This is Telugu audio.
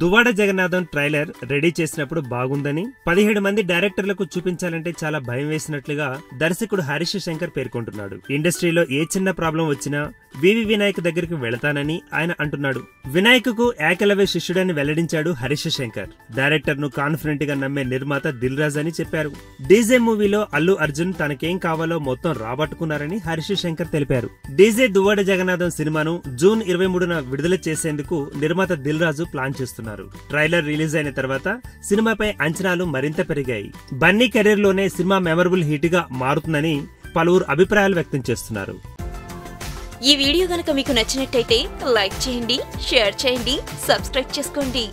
దువ్వాడ జగన్నాథం ట్రైలర్ రెడీ చేసినప్పుడు బాగుందని 17 మంది డైరెక్టర్లకు చూపించాలంటే చాలా భయం వేసినట్లుగా దర్శకుడు హరీష్ శంకర్ పేర్కొంటున్నాడు. ఇండస్ట్రీలో ఏ చిన్న ప్రాబ్లం వచ్చినా వివి వినాయక్ దగ్గరికి వెళతానని ఆయన అంటున్నాడు. వినాయక్ కు ఏకలవ్య శిష్యుడని వెల్లడించాడు హరీష్ శంకర్. డైరెక్టర్ ను కాన్ఫిడెంట్ గా నమ్మే నిర్మాత దిల్ రాజు అని చెప్పారు. డీజే మూవీలో అల్లు అర్జున్ తనకేం కావాలో మొత్తం రాబట్టుకున్నారని హరీష్ శంకర్ తెలిపారు. డీజే దువ్వాడ జగన్నాథం సినిమాను జూన్ 23న విడుదల చేసేందుకు నిర్మాత దిల్ రాజు ప్లాన్ చేస్తున్నారు. ట్రైలర్ రిలీజ్ అయిన తర్వాత సినిమాపై అంచనాలు మరింత పెరిగాయి. బన్నీ కెరీర్ లోనే సినిమా మెమరబుల్ హిట్ గా మారుతుందని పలువురు అభిప్రాయాలు వ్యక్తం చేస్తున్నారు. ఈ వీడియో గనుక మీకు నచ్చినట్టయితే లైక్ చేయండి, షేర్ చేయండి, సబ్స్క్రైబ్ చేసుకోండి.